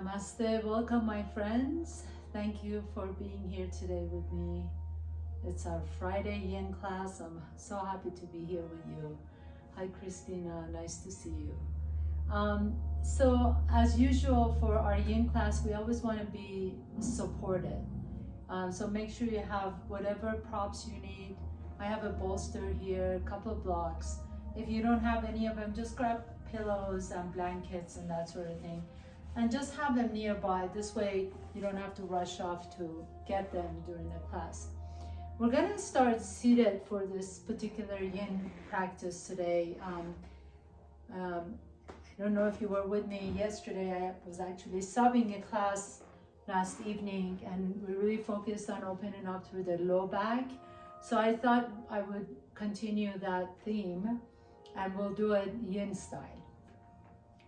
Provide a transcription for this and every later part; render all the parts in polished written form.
Namaste, welcome my friends. Thank you for being here today with me. It's our Friday Yin class. I'm so happy to be here with you. Hi Christina, nice to see you. So as usual for our Yin class, we always want to be supported. So make sure you have whatever props you need. I have a bolster here, a couple of blocks. If you don't have any of them, just grab pillows and blankets and that sort of thing. And just have them nearby. This way you don't have to rush off to get them during the class. We're going to start seated for this particular Yin practice today. I don't know if you were with me yesterday. I was actually subbing a class last evening, and we really focused on opening up through the low back. So I thought I would continue that theme, and we'll do it Yin style.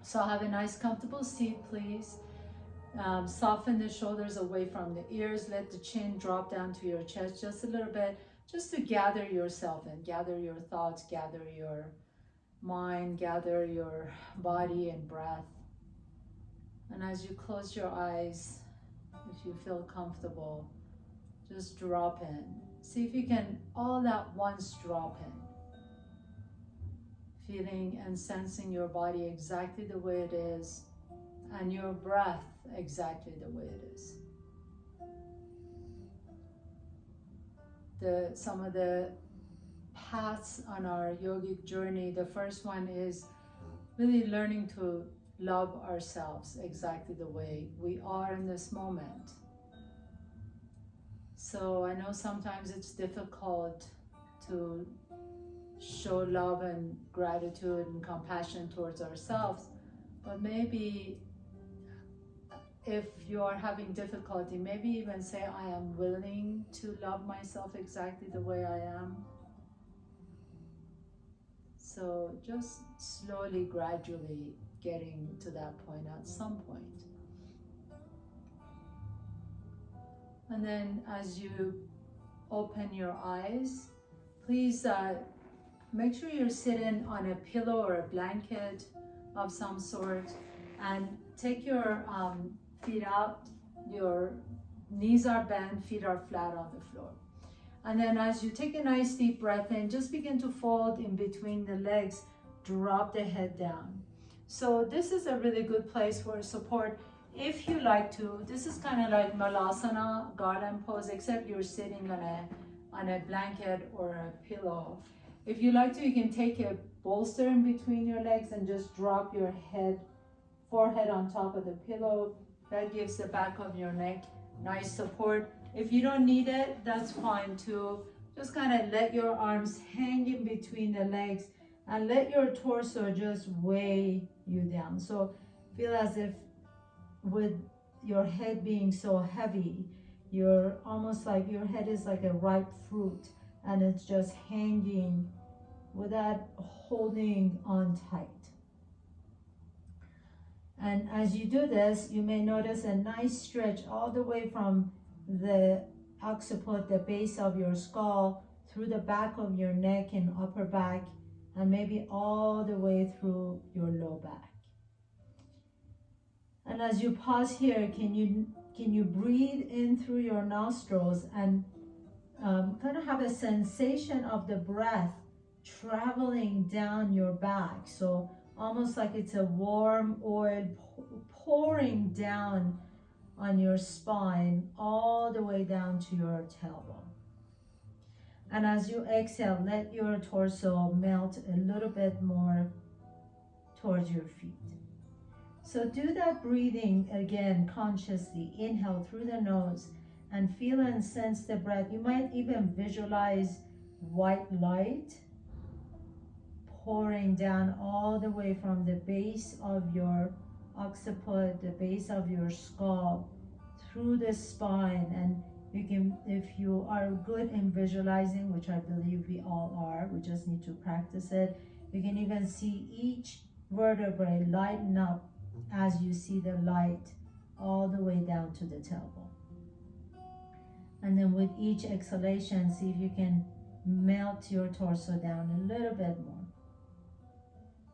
So have a nice comfortable seat, please. Soften the shoulders away from the ears. Let the chin drop down to your chest just a little bit, just to gather yourself and gather your thoughts, gather your mind, gather your body and breath. And as you close your eyes, if you feel comfortable, just drop in. See if you can all at once drop in. Feeling and sensing your body exactly the way it is, and your breath exactly the way it is. Some of the paths on our yogic journey, the first one is really learning to love ourselves exactly the way we are in this moment. So I know sometimes it's difficult to show love and gratitude and compassion towards ourselves, but maybe if you are having difficulty, maybe even say, I am willing to love myself exactly the way I am. So just slowly, gradually getting to that point at some point. And then as you open your eyes, please make sure you're sitting on a pillow or a blanket of some sort, and take your feet out. Your knees are bent, feet are flat on the floor. And then as you take a nice deep breath in, just begin to fold in between the legs, drop the head down. So this is a really good place for support if you like to. This is kind of like Malasana, garden pose, except you're sitting on a blanket or a pillow. If you like to, you can take a bolster in between your legs and just drop your forehead on top of the pillow. That gives the back of your neck nice support. If you don't need it, that's fine too. Just kind of let your arms hang in between the legs and let your torso just weigh you down. So feel as if with your head being so heavy, you're almost like your head is like a ripe fruit, and it's just hanging without holding on tight. And as you do this, you may notice a nice stretch all the way from the occiput, the base of your skull, through the back of your neck and upper back, and maybe all the way through your low back. And as you pause here, can you breathe in through your nostrils and kind of have a sensation of the breath traveling down your back. So almost like it's a warm oil pouring down on your spine all the way down to your tailbone. And as you exhale, let your torso melt a little bit more towards your feet. So do that breathing again consciously. Inhale through the nose and feel and sense the breath. You might even visualize white light pouring down all the way from the base of your occiput, the base of your skull, through the spine. And you can, if you are good in visualizing, which I believe we all are, we just need to practice it, you can even see each vertebrae lighten up as you see the light all the way down to the tailbone. And then with each exhalation, see if you can melt your torso down a little bit more.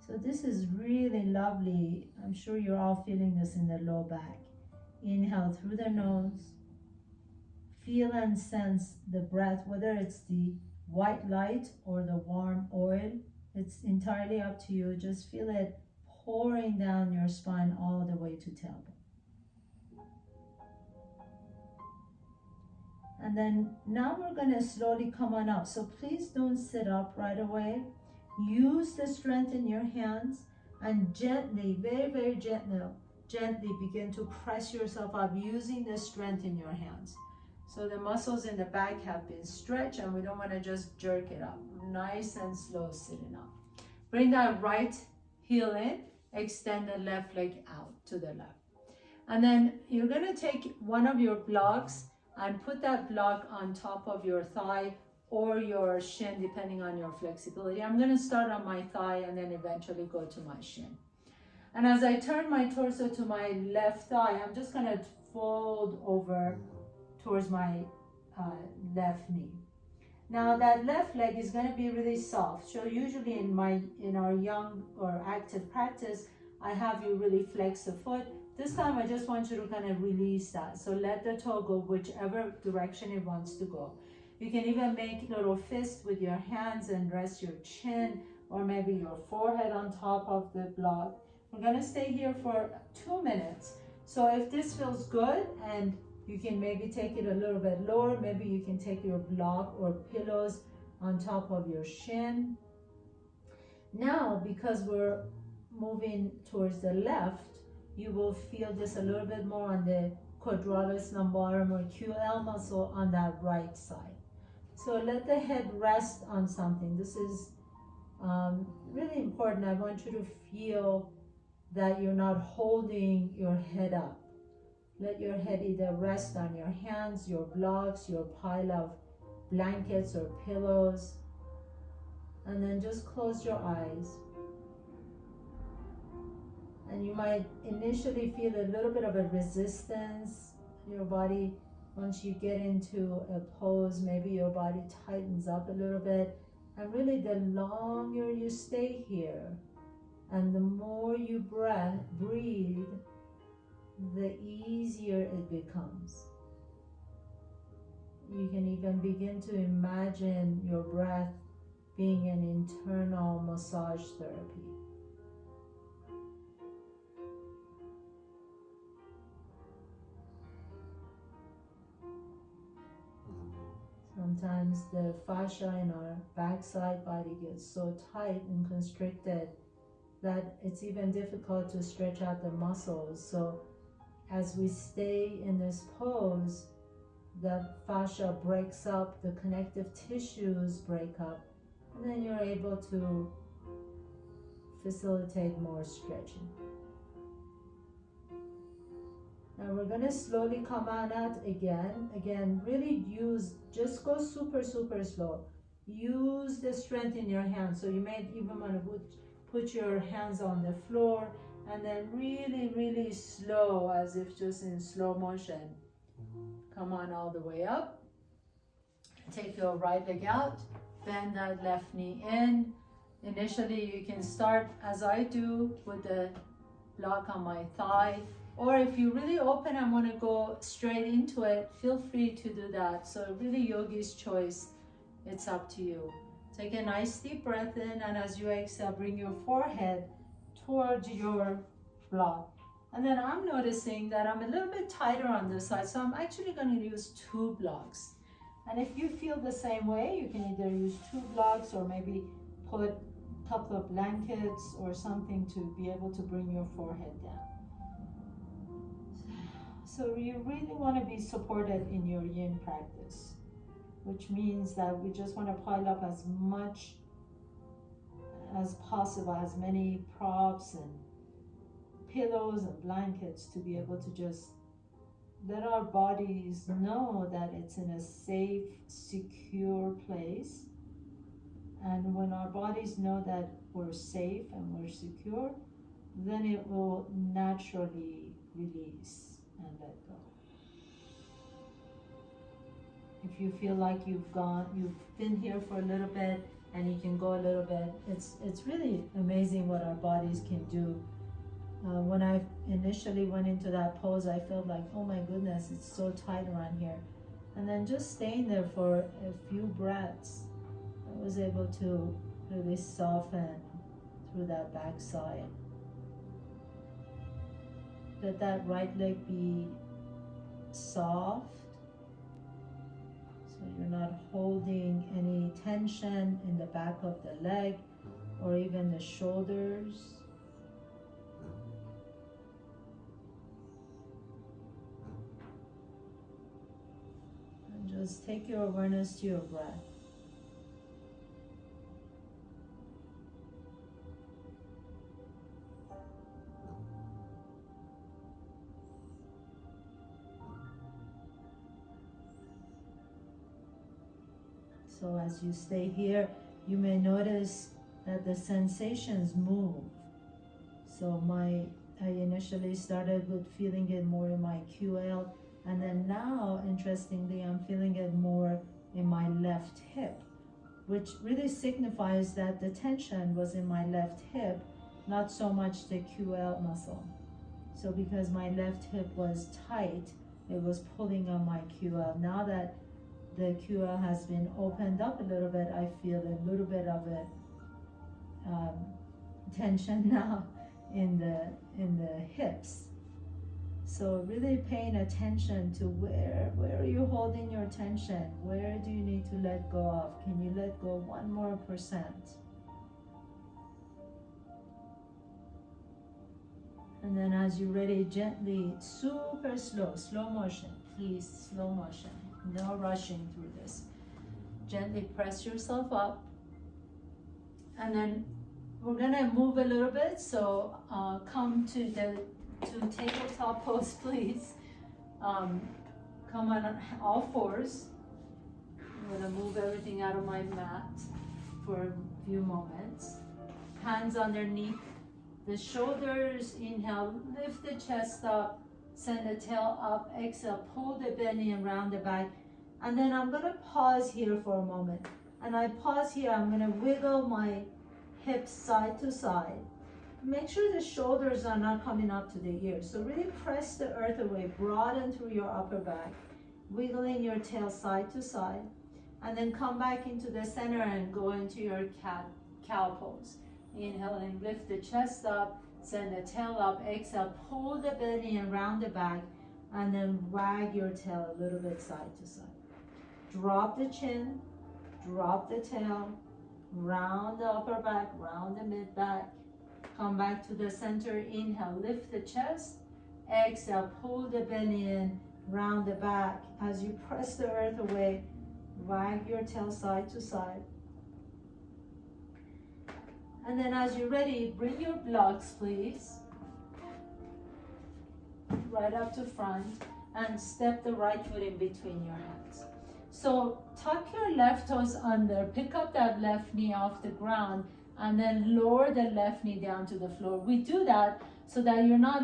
So this is really lovely. I'm sure you're all feeling this in the low back. Inhale through the nose. Feel and sense the breath, whether it's the white light or the warm oil. It's entirely up to you. Just feel it pouring down your spine all the way to tailbone. And then now we're going to slowly come on up. So please don't sit up right away. Use the strength in your hands and gently, very, very gently begin to press yourself up using the strength in your hands. So the muscles in the back have been stretched and we don't want to just jerk it up. Nice and slow sitting up. Bring that right heel in, extend the left leg out to the left. And then you're going to take one of your blocks and put that block on top of your thigh or your shin, depending on your flexibility. I'm going to start on my thigh and then eventually go to my shin. And as I turn my torso to my left thigh, I'm just going to fold over towards my left knee. Now that left leg is going to be really soft. So usually in our young or active practice, I have you really flex the foot. This time I just want you to kind of release that. So let the toe go whichever direction it wants to go. You can even make little fists with your hands and rest your chin or maybe your forehead on top of the block. We're going to stay here for 2 minutes. So if this feels good and you can maybe take it a little bit lower, maybe you can take your block or pillows on top of your shin. Now, because we're moving towards the left, you will feel this a little bit more on the quadratus lumborum or QL muscle on that right side. So let the head rest on something. This is really important. I want you to feel that you're not holding your head up. Let your head either rest on your hands, your blocks, your pile of blankets or pillows. And then just close your eyes. And you might initially feel a little bit of a resistance in your body. Once you get into a pose, maybe your body tightens up a little bit. And really the longer you stay here and the more you breathe, the easier it becomes. You can even begin to imagine your breath being an internal massage therapy. Sometimes the fascia in our backside body gets so tight and constricted that it's even difficult to stretch out the muscles. So as we stay in this pose, the fascia breaks up, the connective tissues break up, and then you're able to facilitate more stretching. Now we're going to slowly come on out again. Again, really just go super slow. Use the strength in your hands. So you may even want to put your hands on the floor and then really slow, as if just in slow motion. Come on all the way up. Take your right leg out. Bend that left knee in. Initially, you can start as I do with the block on my thigh. Or if you really open and want to go straight into it, feel free to do that. So really yogi's choice. It's up to you. Take a nice deep breath in, and as you exhale, bring your forehead towards your block. And then I'm noticing that I'm a little bit tighter on this side, so I'm actually going to use 2 blocks. And if you feel the same way, you can either use 2 blocks or maybe put a couple of blankets or something to be able to bring your forehead down. So you really want to be supported in your yin practice, which means that we just want to pile up as much as possible, as many props and pillows and blankets to be able to just let our bodies know that it's in a safe, secure place. And when our bodies know that we're safe and we're secure, then it will naturally release and let go. If you feel like you've been here for a little bit and you can go a little bit, it's really amazing what our bodies can do When I initially went into that pose, I felt like, oh my goodness, it's so tight around here. And then just staying there for a few breaths, I was able to really soften through that backside. Let that right leg be soft, so you're not holding any tension in the back of the leg or even the shoulders. And just take your awareness to your breath. So as you stay here, you may notice that the sensations move. So I initially started with feeling it more in my QL, and then now, interestingly, I'm feeling it more in my left hip, which really signifies that the tension was in my left hip, not so much the QL muscle. So because my left hip was tight, it was pulling on my QL. Now that the QL has been opened up a little bit, I feel a little bit of a tension now in the hips. So really paying attention to where are you holding your tension? Where do you need to let go of? Can you let go 1 more %? And then as you're ready, gently, super slow motion, please, slow motion. No rushing through this. Gently press yourself up. And then we're gonna move a little bit. So come to tabletop pose, please. Come on all fours. I'm gonna move everything out of my mat for a few moments. Hands underneath the shoulders. Inhale, lift the chest up. Send the tail up, exhale, pull the belly and round the back. And then I'm gonna pause here for a moment. And I pause here, I'm gonna wiggle my hips side to side. Make sure the shoulders are not coming up to the ears. So really press the earth away, broaden through your upper back, wiggling your tail side to side. And then come back into the center and go into your cow pose. Inhale and lift the chest up. Send the tail up, exhale, pull the belly and round the back, and then wag your tail a little bit side to side. Drop the chin, drop the tail, round the upper back, round the mid back. Come back to the center, inhale, lift the chest, exhale, pull the belly in, round the back. As you press the earth away, wag your tail side to side. And then as you're ready, bring your blocks, please, right up to front, and step the right foot in between your hands. So tuck your left toes under, pick up that left knee off the ground, and then lower the left knee down to the floor. We do that so that you're not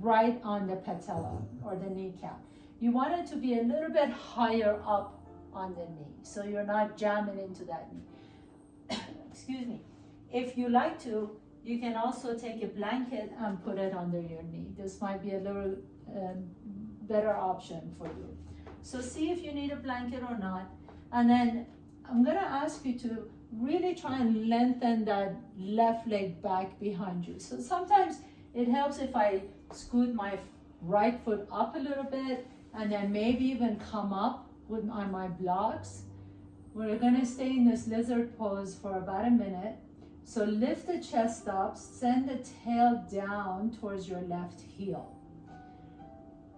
right on the patella or the kneecap. You want it to be a little bit higher up on the knee, so you're not jamming into that knee. Excuse me. If you like to, you can also take a blanket and put it under your knee. This might be a little better option for you. So see if you need a blanket or not. And then I'm gonna ask you to really try and lengthen that left leg back behind you. So sometimes it helps if I scoot my right foot up a little bit and then maybe even come up on my blocks. We're gonna stay in this lizard pose for about a minute. So lift the chest up, send the tail down towards your left heel.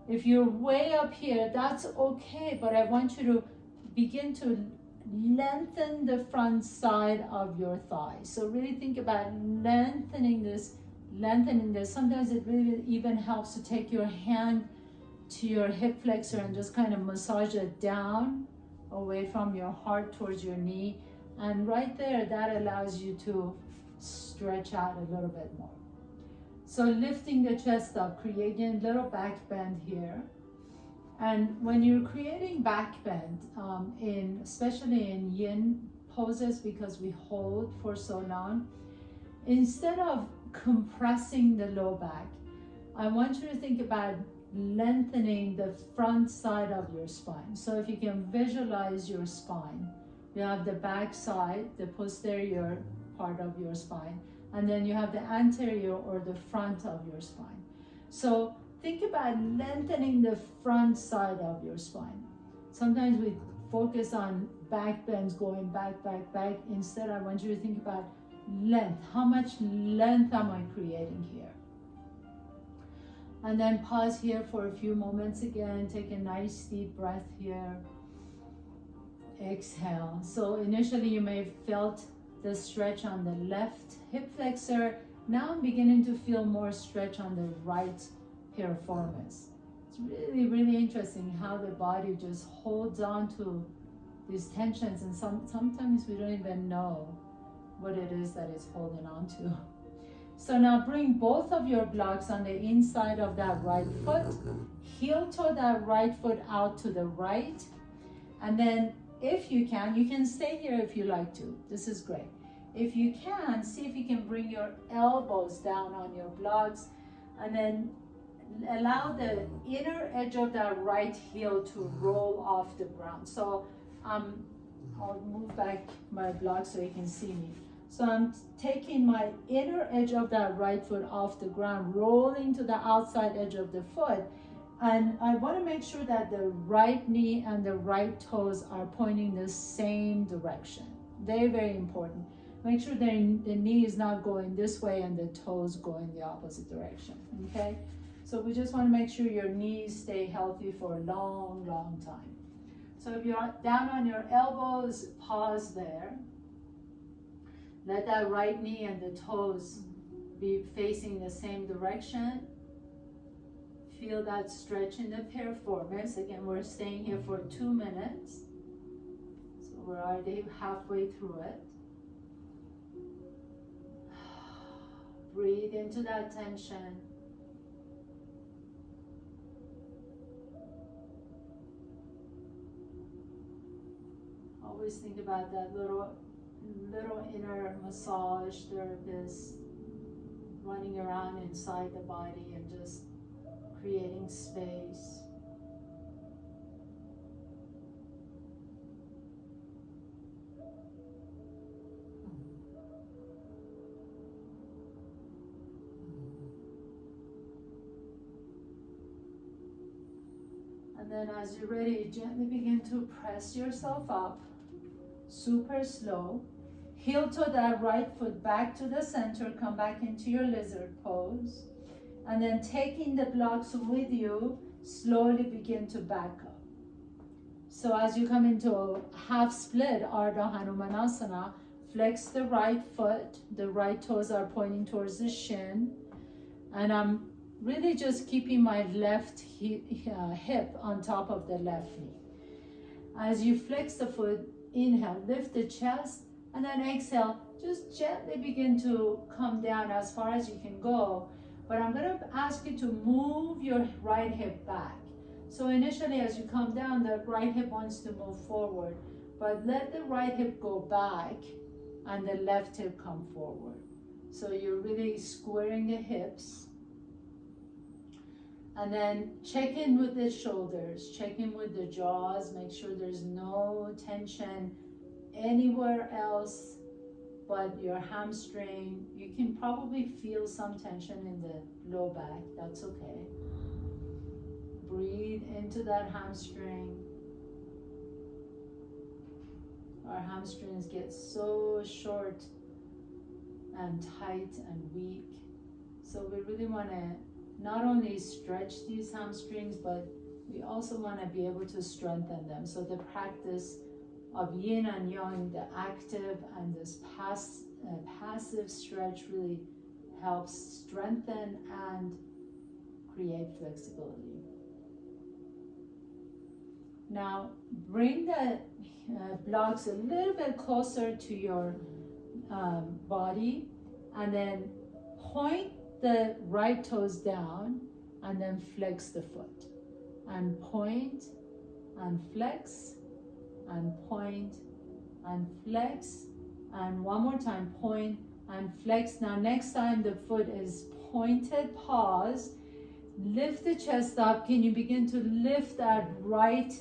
If you're way up here, that's okay, but I want you to begin to lengthen the front side of your thigh. So really think about lengthening this. Sometimes it really even helps to take your hand to your hip flexor and just kind of massage it down away from your heart towards your knee. And right there, that allows you to stretch out a little bit more. So lifting the chest up, creating a little back bend here. And when you're creating back bend, especially in yin poses, because we hold for so long, instead of compressing the low back, I want you to think about lengthening the front side of your spine. So if you can visualize your spine, you have the back side, the posterior part of your spine, and then you have the anterior or the front of your spine. So think about lengthening the front side of your spine. Sometimes we focus on back bends going back, back, back. Instead, I want you to think about length. How much length am I creating here? And then pause here for a few moments again. Take a nice deep breath here. Exhale. So initially you may have felt the stretch on the left hip flexor. Now I'm beginning to feel more stretch on the right piriformis. It's really, really interesting how the body just holds on to these tensions, and sometimes we don't even know what it is that it's holding on to. So now bring both of your blocks on the inside of that right foot. Heel toe that right foot out to the right. And then if you can stay here if you like to. This is great. If you can, see if you can bring your elbows down on your blocks, and then allow the inner edge of that right heel to roll off the ground. So I'll move back my block so you can see me. So I'm taking my inner edge of that right foot off the ground, rolling to the outside edge of the foot. And I want to make sure that the right knee and the right toes are pointing the same direction. Very, very important. Make sure the knee is not going this way and the toes going the opposite direction, okay? So we just want to make sure your knees stay healthy for a long, long time. So if you're down on your elbows, pause there. Let that right knee and the toes be facing the same direction. Feel that stretch in the piriformis. Again, we're staying here for 2 minutes. So we're already halfway through it. Breathe into that tension. Always think about that little inner massage therapist running around inside the body and just creating space. And then as you're ready, gently begin to press yourself up, super slow. Heel toe that right foot back to the center, come back into your lizard pose. And then taking the blocks with you, slowly begin to back up. So as you come into a half split, Ardha Hanumanasana, flex the right foot, the right toes are pointing towards the shin. And I'm really just keeping my left hip on top of the left knee. As you flex the foot, inhale, lift the chest, and then exhale, just gently begin to come down as far as you can go. But I'm going to ask you to move your right hip back. So initially as you come down, the right hip wants to move forward, but let the right hip go back and the left hip come forward. So you're really squaring the hips. And then check in with the shoulders, check in with the jaws, make sure there's no tension anywhere else but your hamstring. You can probably feel some tension in the low back, that's okay. Breathe into that hamstring. Our hamstrings get so short and tight and weak. So we really want to not only stretch these hamstrings, but we also want to be able to strengthen them. So the practice of yin and yang, the active and this passive stretch, really helps strengthen and create flexibility. Now bring the blocks a little bit closer to your body, and then point the right toes down and then flex the foot, and point and flex and point and flex, and one more time, point and flex. Now next time the foot is pointed, pause, Lift the chest up. Can you begin to lift that right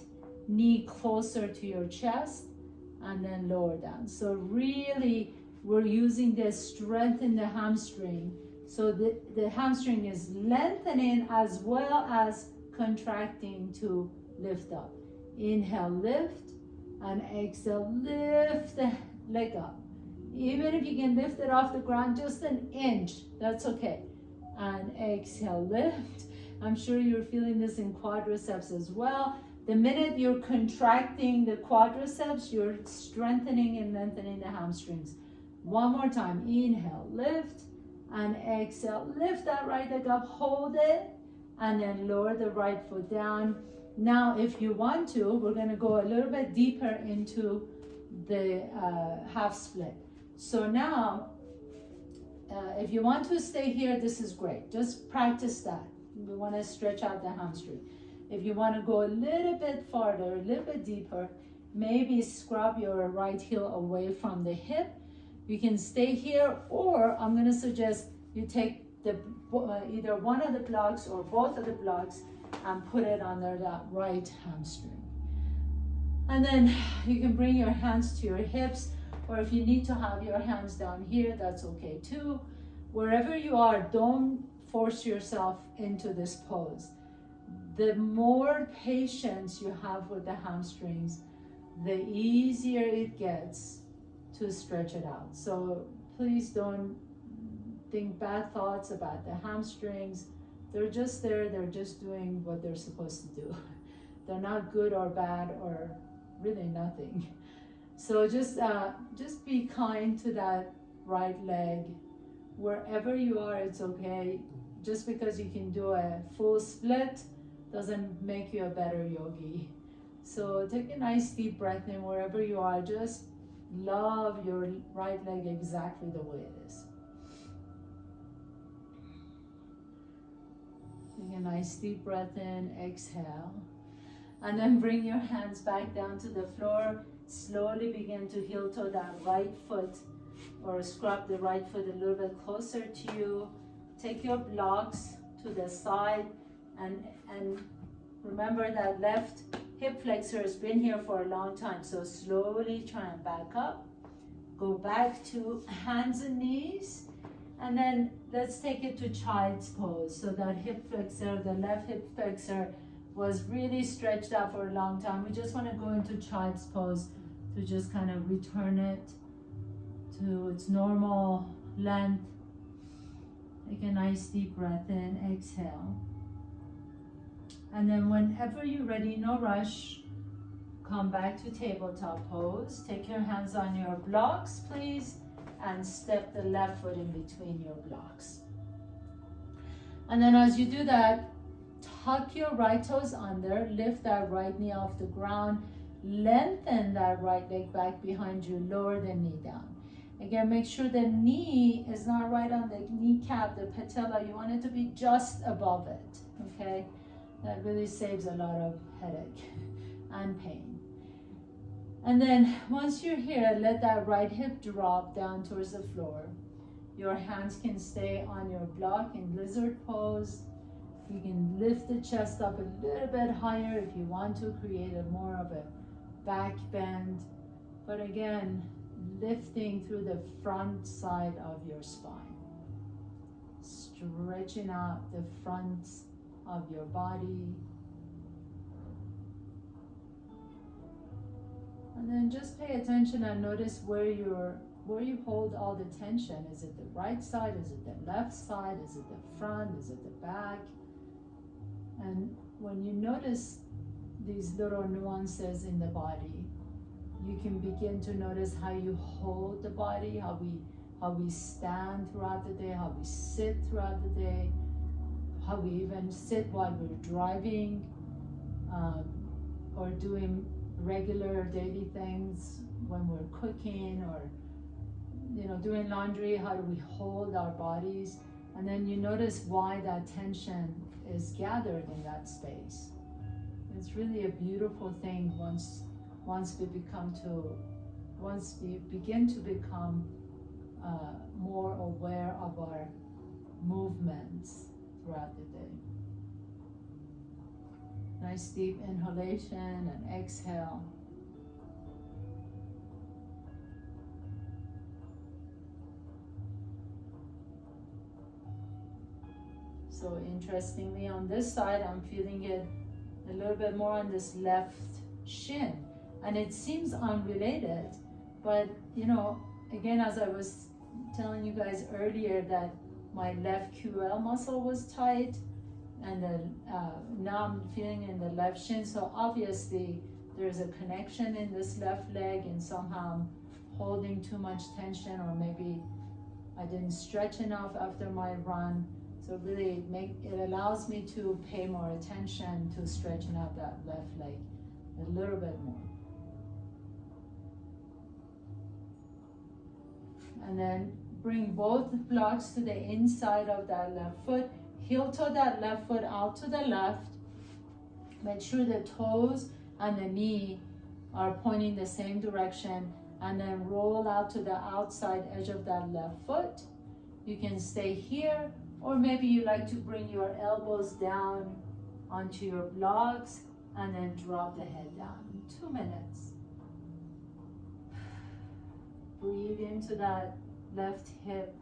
knee closer to your chest and then lower down? So really, we're using this strength in the hamstring. So the hamstring is lengthening as well as contracting to lift up. Inhale, lift, and exhale, lift the leg up. Even if you can lift it off the ground just an inch, that's okay. And exhale, lift. I'm sure you're feeling this in quadriceps as well. The minute you're contracting the quadriceps, you're strengthening and lengthening the hamstrings. One more time. Inhale, lift, and exhale. Lift that right leg up, hold it, and then lower the right foot down. Now, if you want to, we're going to go a little bit deeper into the half split. So now, if you want to stay here, this is great. Just practice that. We want to stretch out the hamstring. If you want to go a little bit farther, a little bit deeper, maybe scrub your right heel away from the hip. You can stay here, or I'm going to suggest you take the either one of the blocks or both of the blocks and put it under that right hamstring. And then you can bring your hands to your hips, or if you need to have your hands down here, that's okay too. Wherever you are, don't force yourself into this pose. The more patience you have with the hamstrings, the easier it gets to stretch it out. So please don't think bad thoughts about the hamstrings. They're just there, they're just doing what they're supposed to do. They're not good or bad or really nothing. So just be kind to that right leg. Wherever you are, it's okay. Just because you can do a full split doesn't make you a better yogi. So take a nice deep breath in wherever you are. Just love your right leg exactly the way it is. Take a nice deep breath in, exhale. And then bring your hands back down to the floor. Slowly begin to heel toe that right foot, or scrub the right foot a little bit closer to you. Take your blocks to the side, and remember that left hip flexor has been here for a long time. So slowly try and back up. Go back to hands and knees. And then let's take it to child's pose. So that hip flexor, the left hip flexor, was really stretched out for a long time. We just want to go into child's pose to just kind of return it to its normal length. Take a nice deep breath in, exhale. And then whenever you're ready, no rush, come back to tabletop pose. Take your hands on your blocks, please, and step the left foot in between your blocks. And then as you do that, tuck your right toes under, lift that right knee off the ground, lengthen that right leg back behind you, lower the knee down. Again, make sure the knee is not right on the kneecap, the patella. You want it to be just above it, okay? That really saves a lot of headache and pain. And then once you're here, let that right hip drop down towards the floor. Your hands can stay on your block in lizard pose. You can lift the chest up a little bit higher if you want to create a more of a back bend. But again, lifting through the front side of your spine. Stretching out the front of your body. And then just pay attention and notice where you hold all the tension. Is it the right side? Is it the left side? Is it the front? Is it the back? And when you notice these little nuances in the body, you can begin to notice how you hold the body, how we stand throughout the day, how we sit throughout the day, how we even sit while we're driving, or doing regular daily things when we're cooking, or doing laundry. How do we hold our bodies? And then you notice why that tension is gathered in that space. It's really a beautiful thing once we begin to become more aware of our movements throughout the day. Nice deep inhalation and exhale. So interestingly, on this side, I'm feeling it a little bit more on this left shin. And it seems unrelated, but you know, again, as I was telling you guys earlier, that my left QL muscle was tight, and then now I'm feeling in the left shin. So obviously there's a connection in this left leg, and somehow I'm holding too much tension, or maybe I didn't stretch enough after my run. So really it allows me to pay more attention to stretching out that left leg a little bit more. And then bring both blocks to the inside of that left foot. Heel toe that left foot out to the left. Make sure the toes and the knee are pointing the same direction, and then roll out to the outside edge of that left foot. You can stay here, or maybe you like to bring your elbows down onto your blocks and then drop the head down. 2 minutes. Breathe into that left hip.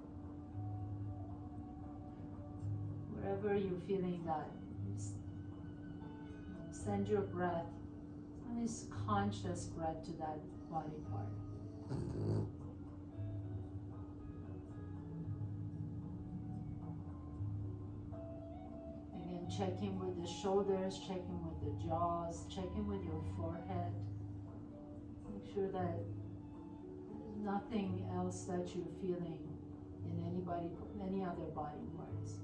Wherever you're feeling that, send your breath, nice conscious breath to that body part. Again, check in with the shoulders, check in with the jaws, check in with your forehead. Make sure that there's nothing else that you're feeling in any other body parts.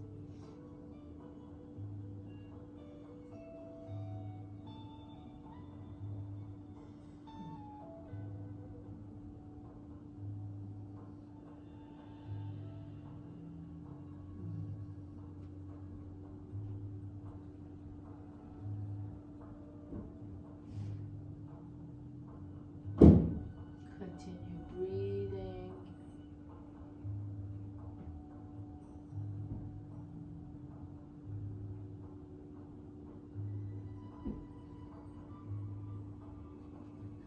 Continue breathing.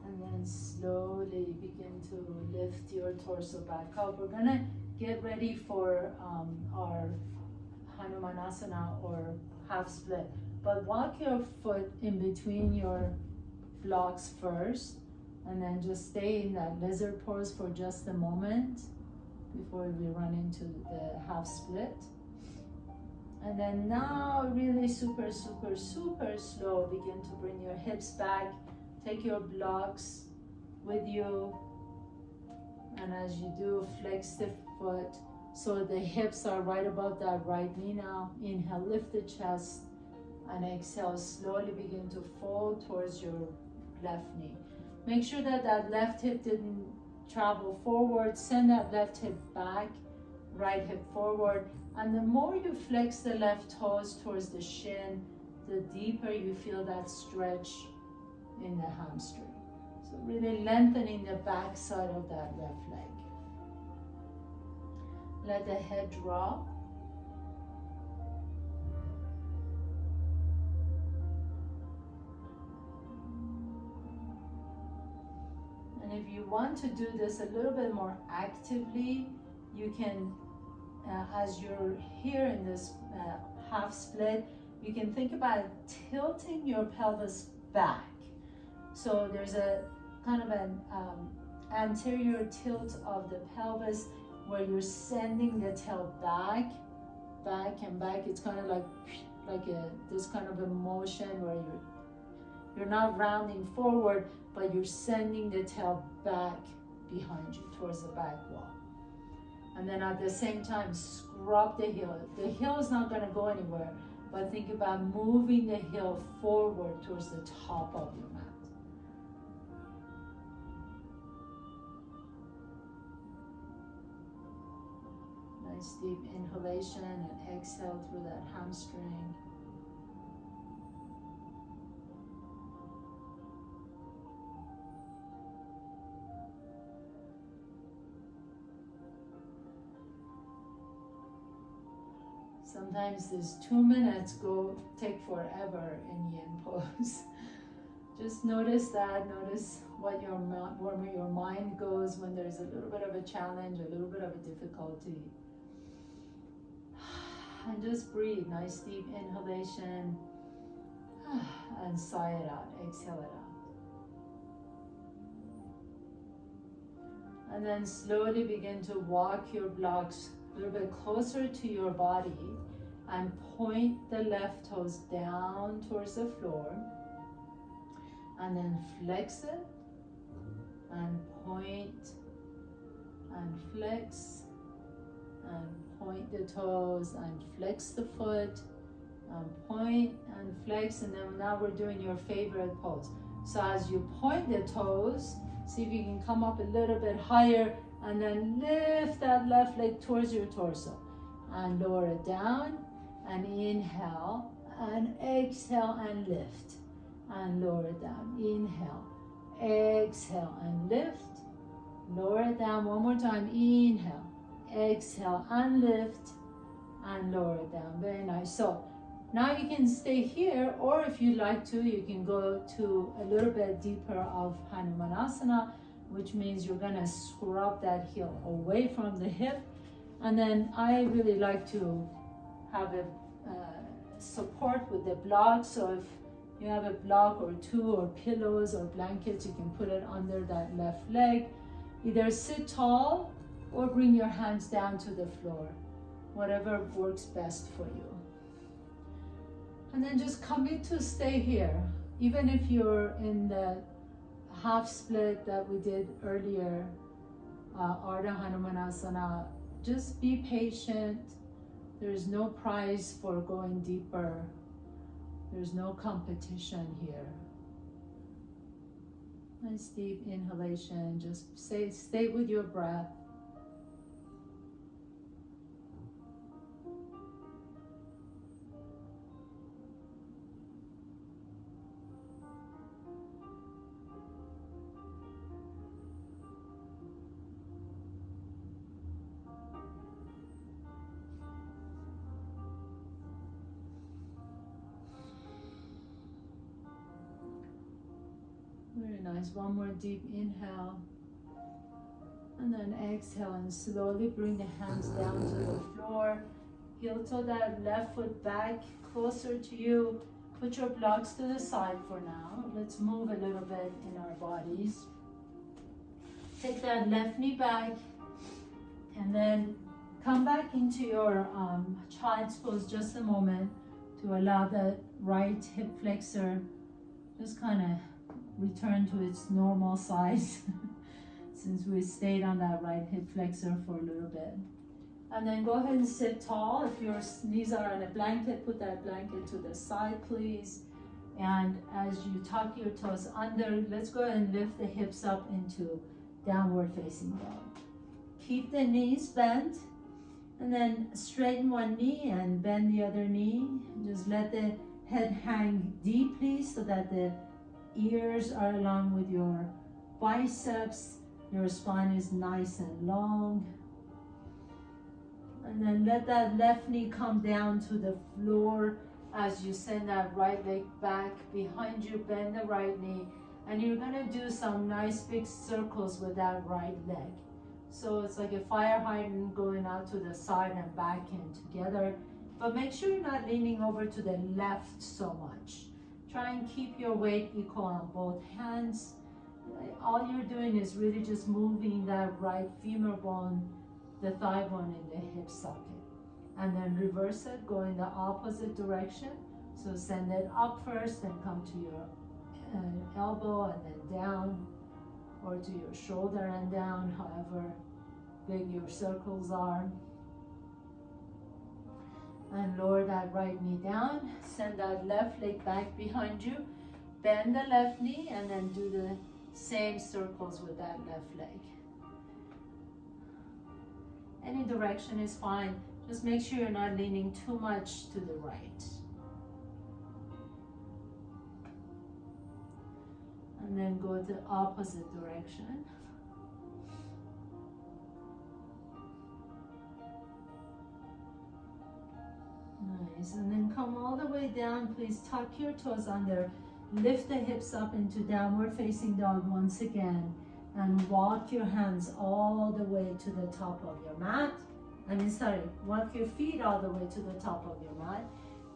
And then slowly begin to lift your torso back up. We're gonna get ready for our Hanumanasana or half split. But walk your foot in between your blocks first, and then just stay in that lizard pose for just a moment before we run into the half split. And then now really super slow, begin to bring your hips back. Take your blocks with you, and as you do, flex the foot so the hips are right above that right knee now. Inhale, lift the chest, and exhale, slowly begin to fold towards your left knee. Make sure that that left hip didn't travel forward. Send that left hip back, right hip forward. And the more you flex the left toes towards the shin, the deeper you feel that stretch in the hamstring. So really lengthening the back side of that left leg. Let the head drop. And if you want to do this a little bit more actively, you can, as you're here in this half split, you can think about tilting your pelvis back. So there's a kind of an anterior tilt of the pelvis where you're sending the tail back and back. It's kind of like this kind of a motion where you're not rounding forward, but you're sending the tail back behind you towards the back wall. And then at the same time, scrub the heel. The heel is not going to go anywhere, but think about moving the heel forward towards the top of your mat. Nice deep inhalation and exhale through that hamstring. Sometimes these 2 minutes take forever in yin pose. Just notice that. Notice where your mind goes when there's a little bit of a challenge, a little bit of a difficulty. And just breathe. Nice deep inhalation. And sigh it out. Exhale it out. And then slowly begin to walk your blocks a little bit closer to your body and point the left toes down towards the floor. And then flex it and point and flex and point the toes and flex the foot and point and flex. And then now we're doing your favorite pose. So as you point the toes, see if you can come up a little bit higher and then lift that left leg towards your torso and lower it down and inhale and exhale and lift and lower it down. Inhale, exhale and lift, lower it down. One more time. Inhale, exhale and lift and lower it down. Very nice. So now you can stay here, or if you like to, you can go to a little bit deeper of Hanumanasana, which means you're gonna scrub that heel away from the hip. And then I really like to have a support with the block. So if you have a block or two or pillows or blankets, you can put it under that left leg. Either sit tall or bring your hands down to the floor, whatever works best for you. And then just commit to stay here. Even if you're in the half split that we did earlier, Ardha Hanumanasana, just be patient. There's no prize for going deeper. There's no competition here. Nice deep inhalation. Just stay with your breath. Very nice. One more deep inhale. And then exhale and slowly bring the hands down to the floor. Heel toe that left foot back closer to you. Put your blocks to the side for now. Let's move a little bit in our bodies. Take that left knee back and then come back into your child's pose just a moment to allow the right hip flexor just kind of return to its normal size since we stayed on that right hip flexor for a little bit. And then go ahead and sit tall. If your knees are on a blanket, put that blanket to the side, please. And as you tuck your toes under, let's go ahead and lift the hips up into downward facing dog. Keep the knees bent and then straighten one knee and bend the other knee. Just let the head hang deeply so that the ears are along with your biceps. Your spine is nice and long. And then let that left knee come down to the floor as you send that right leg back behind you. Bend the right knee. And you're going to do some nice big circles with that right leg. So it's like a fire hydrant going out to the side and back in together. But make sure you're not leaning over to the left so much. Try and keep your weight equal on both hands. All you're doing is really just moving that right femur bone, the thigh bone in the hip socket. And then reverse it, go in the opposite direction. So send it up first and come to your elbow and then down, or to your shoulder and down, however big your circles are. And lower that right knee down. Send that left leg back behind you. Bend the left knee and then do the same circles with that left leg. Any direction is fine. Just make sure you're not leaning too much to the right. And then go the opposite direction. Nice. And then come all the way down. Please tuck your toes under. Lift the hips up into downward facing dog once again. And walk your hands all the way to the top of your mat. Walk your feet all the way to the top of your mat.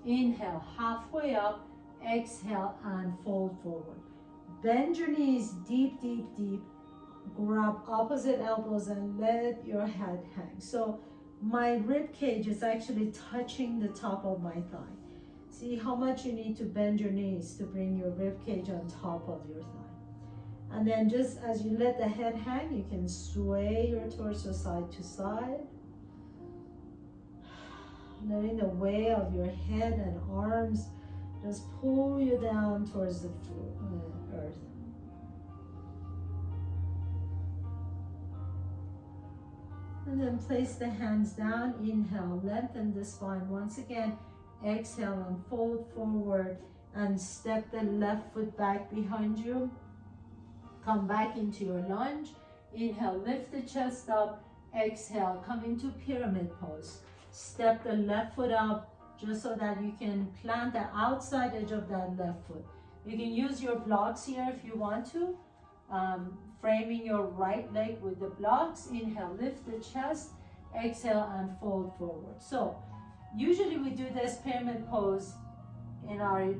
Inhale, halfway up. Exhale and fold forward. Bend your knees deep, deep, deep. Grab opposite elbows and let your head hang. So my rib cage is actually touching the top of my thigh. See how much you need to bend your knees to bring your rib cage on top of your thigh. And then just as you let the head hang, you can sway your torso side to side. Letting the weight of your head and arms just pull you down towards the earth. And then place the hands down. Inhale, lengthen the spine once again. Exhale and fold forward and step the left foot back behind you. Come back into your lunge. Inhale, lift the chest up. Exhale, come into pyramid pose. Step the left foot up just so that you can plant the outside edge of that left foot. You can use your blocks here if you want to. Framing your right leg with the blocks. Inhale, lift the chest. Exhale and fold forward. So usually we do this pyramid pose in our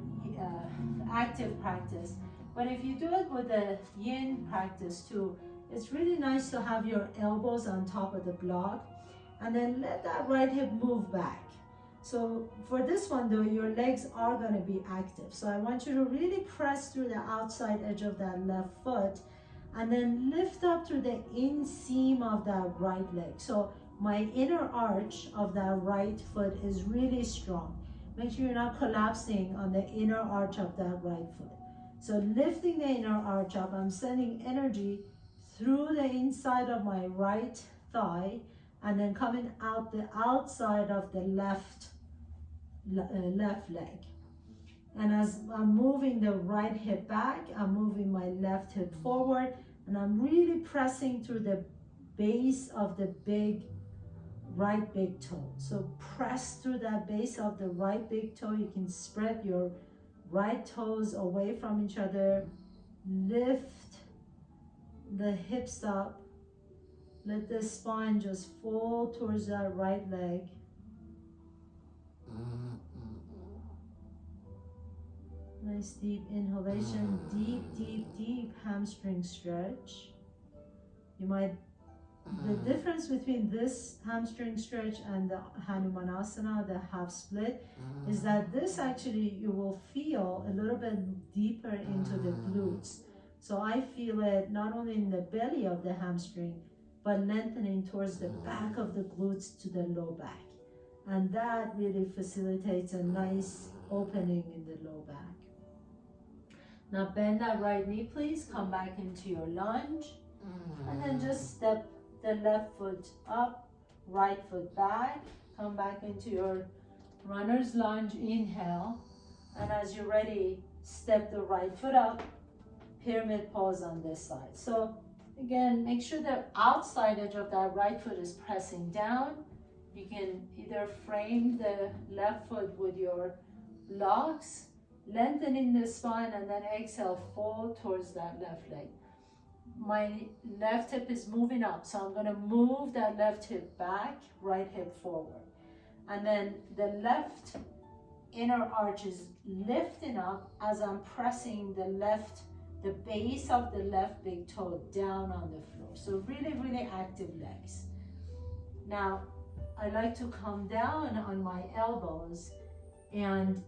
active practice. But if you do it with the yin practice too, it's really nice to have your elbows on top of the block and then let that right hip move back. So for this one though, your legs are going to be active. So I want you to really press through the outside edge of that left foot and then lift up through the inseam of that right leg. So my inner arch of that right foot is really strong. Make sure you're not collapsing on the inner arch of that right foot. So lifting the inner arch up, I'm sending energy through the inside of my right thigh and then coming out the outside of the left leg. And as I'm moving the right hip back, I'm moving my left hip forward and I'm really pressing through the base of the right big toe. So press through that base of the right big toe. You can spread your right toes away from each other. Lift the hips up. Let the spine just fall towards that right leg. Nice deep inhalation, deep, deep, deep hamstring stretch. The difference between this hamstring stretch and the Hanumanasana, the half split, is that this actually you will feel a little bit deeper into the glutes. So I feel it not only in the belly of the hamstring, but lengthening towards the back of the glutes to the low back. And that really facilitates a nice opening in the low back. Now bend that right knee, please. Come back into your lunge. And then just step the left foot up, right foot back. Come back into your runner's lunge. Inhale. And as you're ready, step the right foot up. Pyramid pose on this side. So again, make sure the outside edge of that right foot is pressing down. You can either frame the left foot with your blocks, lengthening the spine, and then exhale, fold towards that left leg. My left hip is moving up, so I'm going to move that left hip back, right hip forward. And then the left inner arch is lifting up as I'm pressing the base of the left big toe down on the floor. So really, really active legs. Now, I like to come down on my elbows, and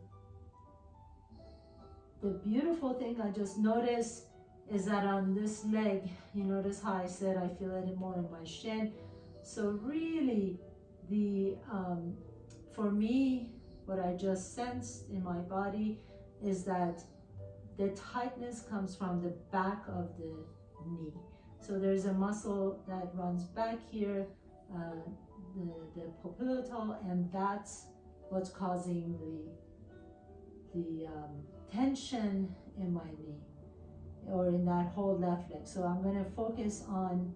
the beautiful thing I just noticed is that on this leg, you notice how I said I feel it more in my shin. So really, for me, what I just sensed in my body is that the tightness comes from the back of the knee. So there's a muscle that runs back here, the popliteal, and that's what's causing the tension in my knee or in that whole left leg. So I'm going to focus on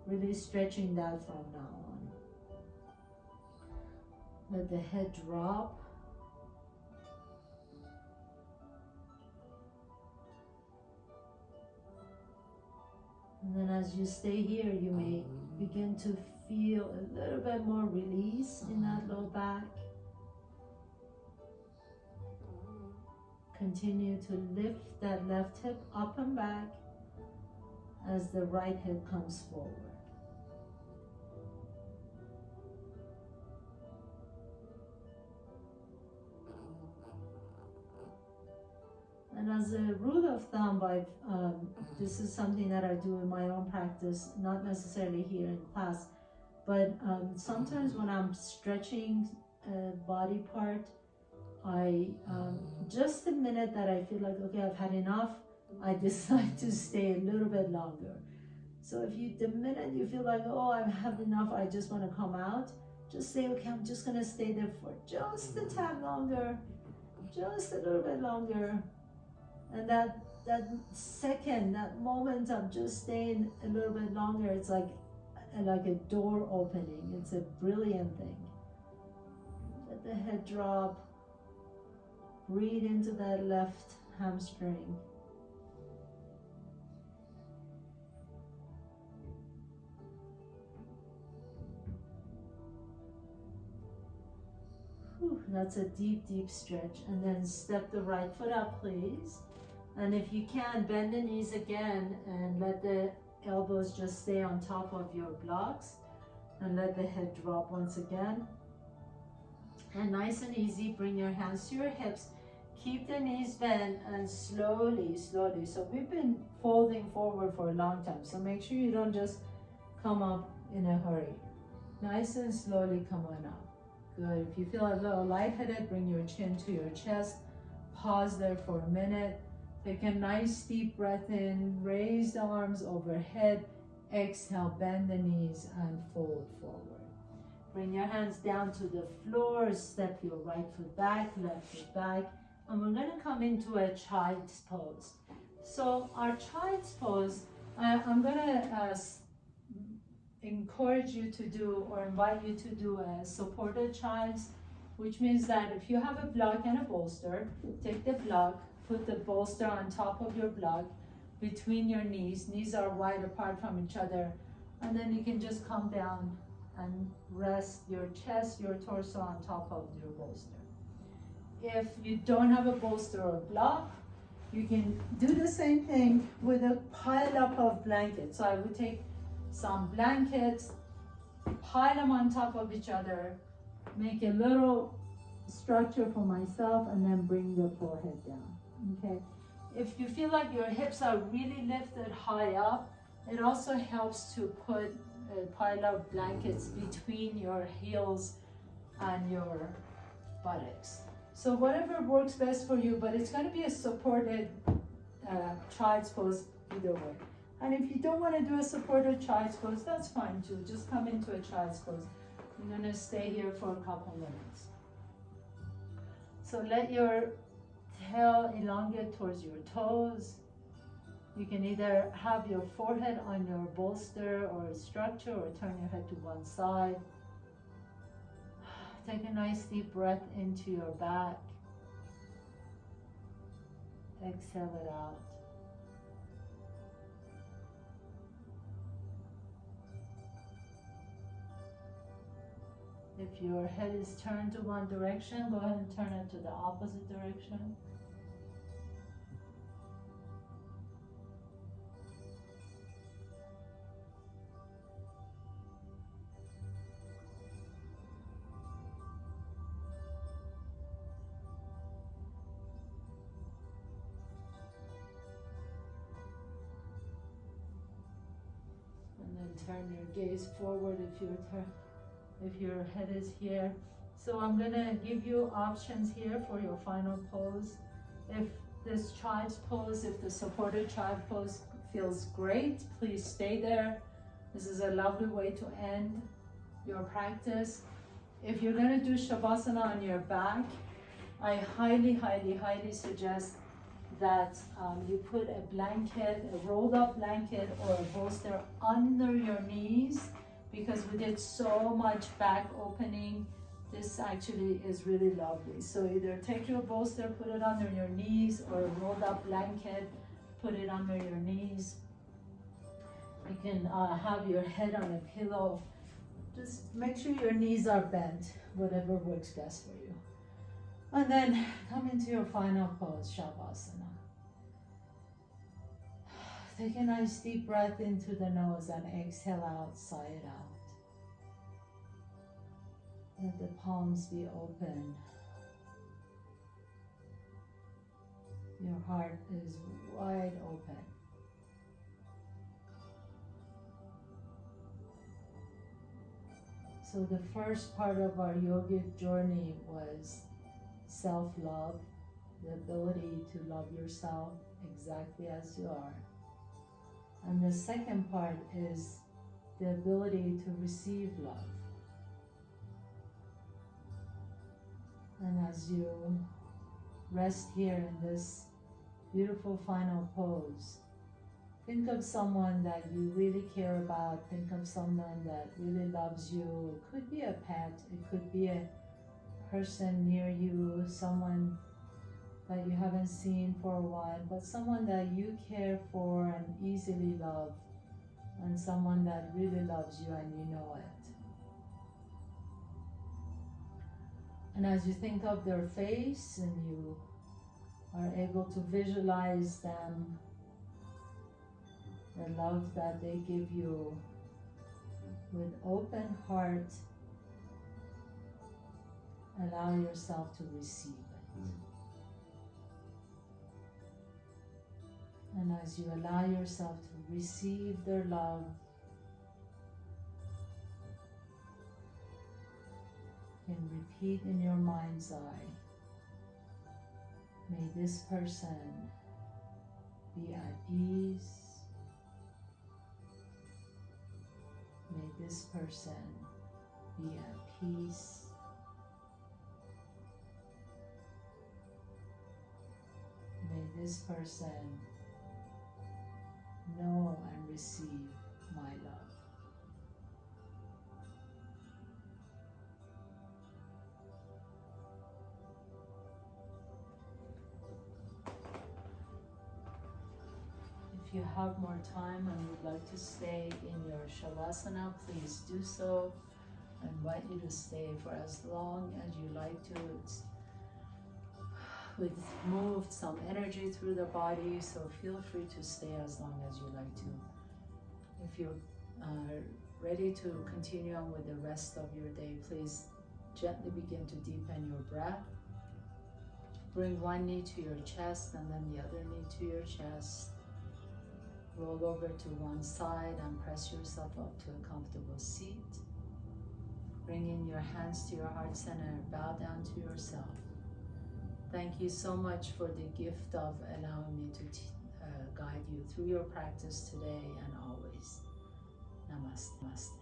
really stretching that from now on. Let the head drop. And then as you stay here, you may begin to feel a little bit more release in that low back. Continue to lift that left hip up and back as the right hip comes forward. And as a rule of thumb, this is something that I do in my own practice, not necessarily here in class, but sometimes when I'm stretching a body part, just the minute that I feel like, okay, I've had enough, I decide to stay a little bit longer. So the minute you feel like, oh, I've had enough, I just want to come out, just say, okay, I'm just going to stay there for just a tad longer, just a little bit longer. And that second, that moment of just staying a little bit longer, it's like a door opening. It's a brilliant thing. Let the head drop. Breathe into that left hamstring. Whew, that's a deep, deep stretch. And then step the right foot up, please. And if you can, bend the knees again and let the elbows just stay on top of your blocks. And let the head drop once again. And nice and easy, bring your hands to your hips. Keep the knees bent and slowly, slowly. So we've been folding forward for a long time. So make sure you don't just come up in a hurry. Nice and slowly come on up. Good. If you feel a little lightheaded, bring your chin to your chest. Pause there for a minute. Take a nice deep breath in. Raise the arms overhead. Exhale, bend the knees and fold forward. Bring your hands down to the floor. Step your right foot back, left foot back. And we're going to come into a child's pose. So our child's pose, I'm going to encourage you to do or invite you to do a supported child's, which means that if you have a block and a bolster, take the block, put the bolster on top of your block between your knees. Knees are wide apart from each other. And then you can just come down and rest your chest, your torso on top of your bolster. If you don't have a bolster or block, you can do the same thing with a pile up of blankets. So I would take some blankets, pile them on top of each other, make a little structure for myself, and then bring your forehead down, okay? If you feel like your hips are really lifted high up, it also helps to put a pile of blankets between your heels and your buttocks. So whatever works best for you, but it's going to be a supported child's pose either way. And if you don't want to do a supported child's pose, that's fine too. Just come into a child's pose. I'm going to stay here for a couple minutes. So let your tail elongate towards your toes. You can either have your forehead on your bolster or structure, or turn your head to one side. Take a nice deep breath into your back. Exhale it out. If your head is turned to one direction, go ahead and turn it to the opposite direction. Turn your gaze forward if your head is here. So I'm gonna give you options here for your final pose. If this child's pose, if the supported child pose feels great, please stay there. This is a lovely way to end your practice. If you're gonna do Shavasana on your back, I highly, highly, highly suggest that you put a blanket, a rolled up blanket or a bolster under your knees, because we did so much back opening. This actually is really lovely. So either take your bolster, put it under your knees, or a rolled up blanket, put it under your knees. You can have your head on a pillow. Just make sure your knees are bent, whatever works best for you. And then come into your final pose, Shavasana. Take a nice deep breath into the nose and exhale out, sigh it out. Let the palms be open. Your heart is wide open. So the first part of our yogic journey was self-love, the ability to love yourself exactly as you are. And the second part is the ability to receive love. And as you rest here in this beautiful final pose, think of someone that you really care about. Think of someone that really loves you. It could be a pet. It could be a person near you, someone that you haven't seen for a while, but someone that you care for and easily love, and someone that really loves you and you know it. And as you think of their face and you are able to visualize them, the love that they give you, with open heart, allow yourself to receive it. And as you allow yourself to receive their love, you can repeat in your mind's eye, may this person be at ease. May this person be at peace. May this person know and receive my love. If you have more time and would like to stay in your Shavasana, please do so. I invite you to stay for as long as you like to. It's moved some energy through the body, so feel free to stay as long as you like to. If you're ready to continue on with the rest of your day, please gently begin to deepen your breath. Bring one knee to your chest and then the other knee to your chest. Roll over to one side and press yourself up to a comfortable seat. Bring in your hands to your heart center, bow down to yourself. Thank you so much for the gift of allowing me to guide you through your practice today and always. Namaste.